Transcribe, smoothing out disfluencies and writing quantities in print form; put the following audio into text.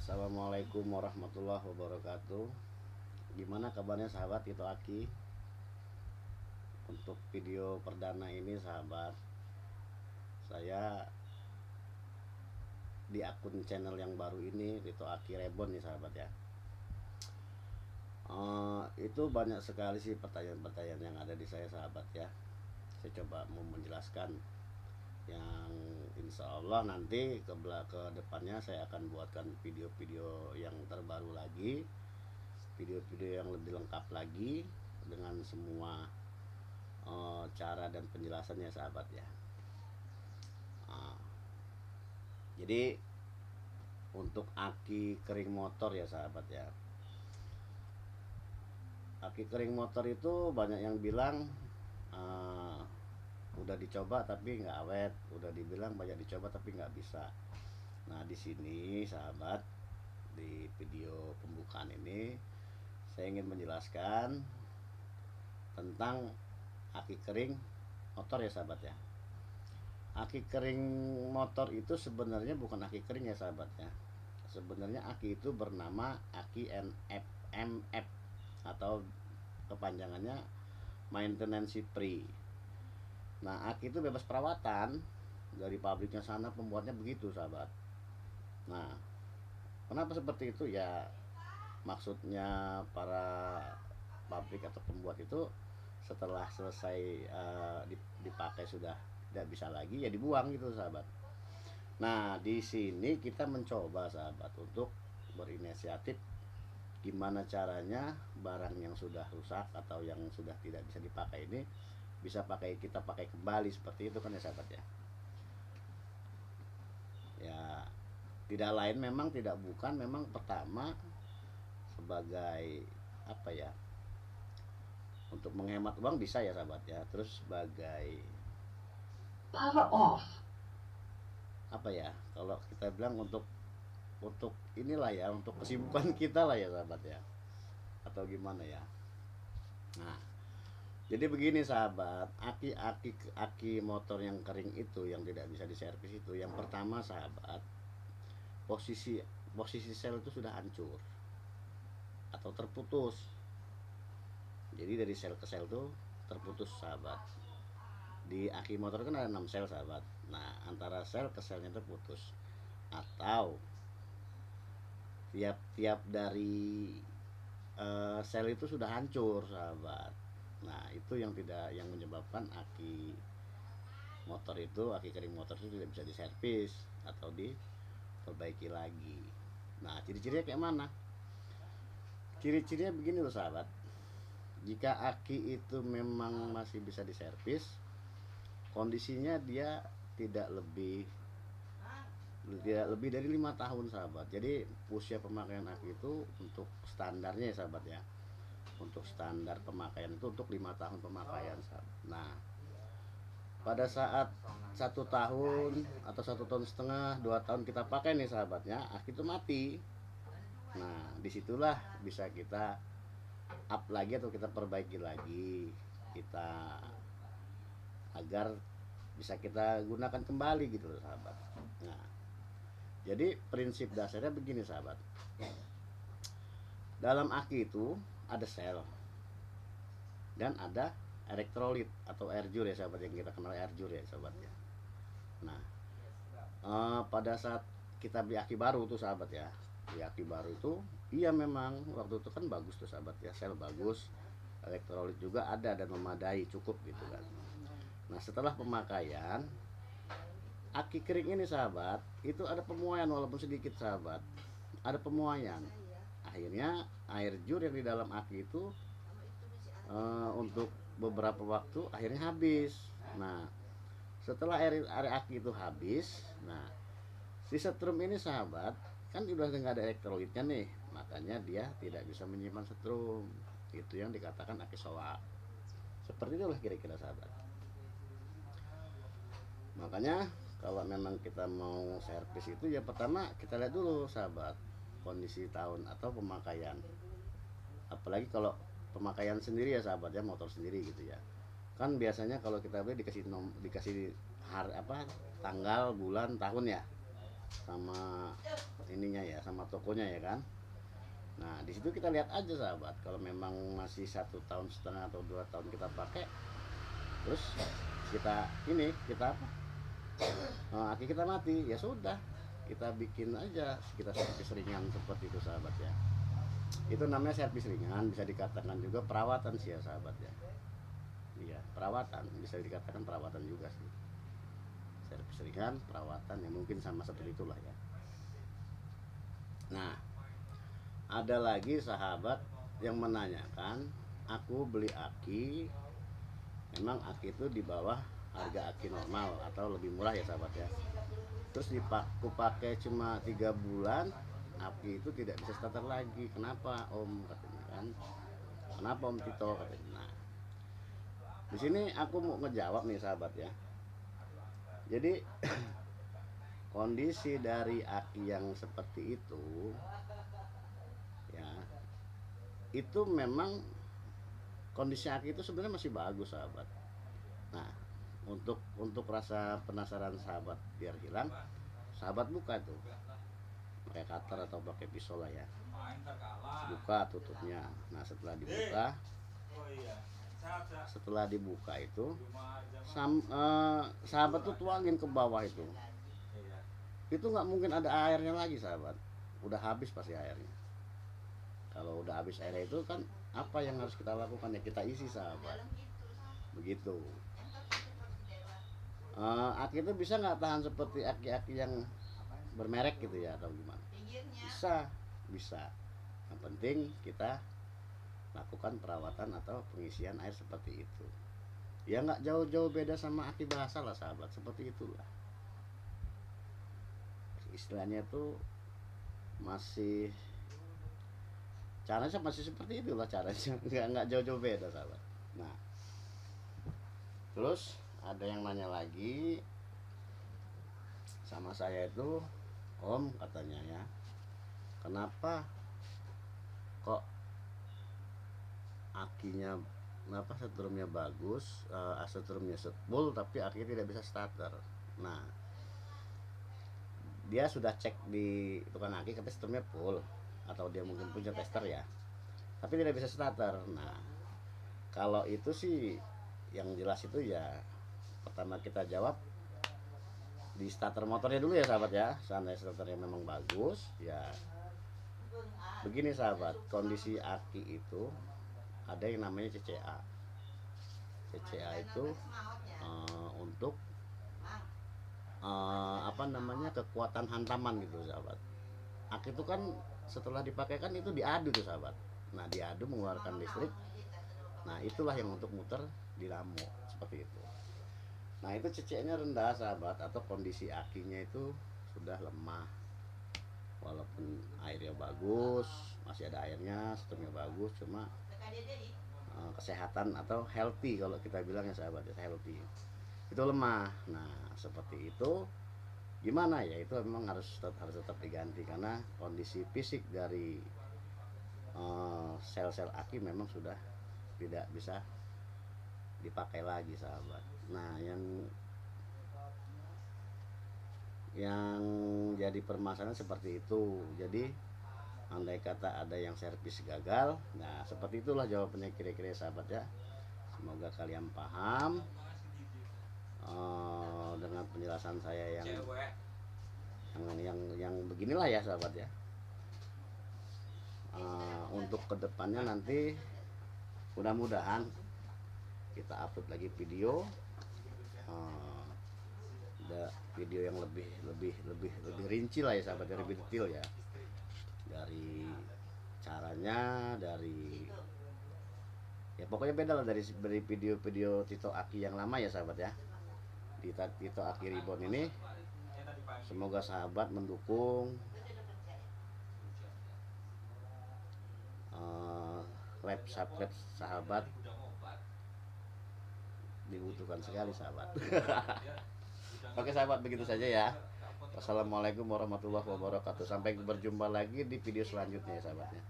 Assalamualaikum warahmatullahi wabarakatuh. Gimana kabarnya sahabat, itu Aki. Untuk video perdana ini sahabat, saya di akun channel yang baru ini, itu Aki Rebon nih sahabat ya. Itu banyak sekali sih pertanyaan-pertanyaan yang ada di saya sahabat ya. Saya coba mau menjelaskan yang insya Allah nanti ke depannya saya akan buatkan video-video yang terbaru lagi, video-video yang lebih lengkap lagi dengan semua cara dan penjelasannya sahabat ya. uh, jadi untuk aki kering motor ya sahabat ya, aki kering motor itu banyak yang bilang udah dicoba tapi nggak awet, udah dibilang banyak dicoba tapi nggak bisa. Nah di sini sahabat, di video pembukaan ini saya ingin menjelaskan tentang aki kering motor ya sahabat ya. Aki kering motor itu sebenarnya bukan aki kering ya sahabat ya. Sebenarnya aki itu bernama aki NFMF atau kepanjangannya maintenance free. Nah aki itu bebas perawatan, dari pabriknya sana pembuatnya begitu sahabat. Nah kenapa seperti itu ya, maksudnya para pabrik atau pembuat itu setelah selesai dipakai sudah tidak bisa lagi ya dibuang gitu sahabat. Nah di sini kita mencoba sahabat untuk berinisiatif gimana caranya barang yang sudah rusak atau yang sudah tidak bisa dipakai ini bisa kita pakai kembali seperti itu kan ya sahabat ya. Ya tidak lain memang tidak bukan, memang pertama sebagai apa ya, untuk menghemat uang bisa ya sahabat ya. Terus sebagai power off apa ya, kalau kita bilang untuk inilah ya, untuk kesibukan kita lah ya sahabat ya, atau gimana ya. Nah jadi begini sahabat, aki motor yang kering itu yang tidak bisa diservis itu, yang pertama sahabat, posisi posisi sel itu sudah hancur atau terputus. Jadi dari sel ke sel tuh terputus sahabat. Di aki motor kan ada 6 sel sahabat. Nah antara sel ke selnya terputus, atau tiap-tiap dari sel itu sudah hancur sahabat. Nah itu yang menyebabkan aki motor itu, aki kering motor itu tidak bisa diservis atau diperbaiki lagi. Nah ciri-cirinya kayak mana? Ciri-cirinya begini loh sahabat. Jika aki itu memang masih bisa diservis, kondisinya dia tidak lebih dari 5 tahun sahabat. Jadi usia pemakaian aki itu untuk standarnya ya sahabat ya, untuk standar pemakaian itu untuk 5 tahun pemakaian sahabat. Nah pada saat 1 tahun atau 1,5 tahun, 2 tahun kita pakai nih sahabatnya, aki itu mati. Nah disitulah bisa kita up lagi atau kita perbaiki lagi, kita agar bisa kita gunakan kembali gitu loh sahabat. Nah jadi prinsip dasarnya begini sahabat, dalam aki itu ada sel dan ada elektrolit atau airjur ya sahabat, yang kita kenal airjur ya sahabat ya. Nah pada saat kita beli aki baru tuh sahabat ya, beli aki baru itu iya memang waktu itu kan bagus tuh sahabat ya, sel bagus, elektrolit juga ada dan memadai, cukup gitu kan. Nah setelah pemakaian aki kering ini sahabat, itu ada pemuaian walaupun sedikit sahabat, ada pemuaian. Akhirnya air jur yang di dalam aki itu untuk beberapa waktu akhirnya habis. Nah setelah air aki itu habis, nah si setrum ini sahabat kan udah nggak ada elektrolitnya nih, makanya dia tidak bisa menyimpan setrum. Itu yang dikatakan aki soak. Seperti itulah kira-kira sahabat. Makanya kalau memang kita mau servis itu ya pertama kita lihat dulu sahabat kondisi tahun atau pemakaian. Apalagi kalau pemakaian sendiri ya sahabat ya, motor sendiri gitu ya. Kan biasanya kalau kita beli dikasih tanggal, bulan, tahun ya. sama ininya ya, sama tokonya ya kan. Nah di situ kita lihat aja sahabat, kalau memang masih 1,5 tahun atau 2 tahun kita pakai, terus kita apa, aki kita mati, ya sudah kita bikin aja, kita servis ringan seperti itu sahabat ya. Itu namanya servis ringan, bisa dikatakan juga perawatan sih ya sahabat ya. Iya, perawatan, bisa dikatakan perawatan juga sih. Servis ringan, perawatan, ya mungkin sama seperti itulah ya. Nah, ada lagi sahabat yang menanyakan, aku beli aki, memang aki itu di bawah harga aki normal atau lebih murah ya sahabat ya. Terus aku pakai cuma 3 bulan, aki itu tidak bisa starter lagi. Kenapa om, katanya kan. Kenapa om Tito, katanya. Nah, di sini aku mau ngejawab nih sahabat ya. Jadi kondisi dari aki yang seperti itu ya, itu memang kondisi aki itu sebenarnya masih bagus sahabat. Nah, untuk rasa penasaran sahabat biar hilang, sahabat buka tuh pakai cutter atau pakai pisau lah ya, buka tutupnya. Nah setelah dibuka itu sahabat tuh tuangin ke bawah itu nggak mungkin ada airnya lagi sahabat, udah habis pasti airnya. Kalau udah habis airnya itu kan apa yang harus kita lakukan, ya kita isi sahabat, begitu. Aki itu bisa nggak tahan seperti aki-aki yang bermerek gitu ya atau gimana? Bisa. Yang penting kita lakukan perawatan atau pengisian air seperti itu. Ya nggak jauh-jauh beda sama aki basah lah sahabat, seperti itulah. Istilahnya tuh masih caranya masih seperti itulah caranya, nggak jauh-jauh beda sahabat. Nah, terus ada yang nanya lagi sama saya itu, om katanya ya, kenapa kok akinya, kenapa setrumnya bagus, setrumnya full tapi aki tidak bisa starter. Nah, dia sudah cek di tukang aki tapi setrumnya full, atau dia mungkin punya tester ya, tapi tidak bisa starter. Nah, kalau itu sih yang jelas itu ya, pertama kita jawab di starter motornya dulu ya sahabat ya. Seandainya starternya memang bagus ya, begini sahabat, kondisi aki itu ada yang namanya CCA. CCA itu untuk apa namanya, kekuatan hantaman gitu sahabat. Aki itu kan setelah dipakai kan itu diadu tuh sahabat. Nah, diadu mengeluarkan listrik. Nah, itulah yang untuk muter dinamo seperti itu. Nah, itu CCA-nya rendah sahabat, atau kondisi akinya itu sudah lemah. Walaupun airnya bagus, masih ada airnya, setrumnya bagus, cuma kesehatan atau healthy kalau kita bilang ya sahabat, healthy itu lemah. Nah, seperti itu gimana ya, itu memang harus tetap diganti karena kondisi fisik dari sel-sel aki memang sudah tidak bisa dipakai lagi sahabat. Nah, yang jadi permasalahan seperti itu. Jadi andai kata ada yang servis gagal, nah seperti itulah jawabannya kira-kira sahabat ya. Semoga kalian paham dengan penjelasan saya yang beginilah ya sahabat ya. Untuk kedepannya nanti mudah-mudahan kita upload lagi video, video yang lebih rinci lah ya sahabat, lebih detail ya, dari caranya, dari ya pokoknya beda lah dari video-video Tito Aki yang lama ya sahabat ya. Di Tito Aki Reborn ini semoga sahabat mendukung subscribe sahabat, dibutuhkan sekali sahabat. Oke sahabat, begitu saja ya. Wassalamualaikum warahmatullahi wabarakatuh. Sampai berjumpa lagi di video selanjutnya ya sahabatnya.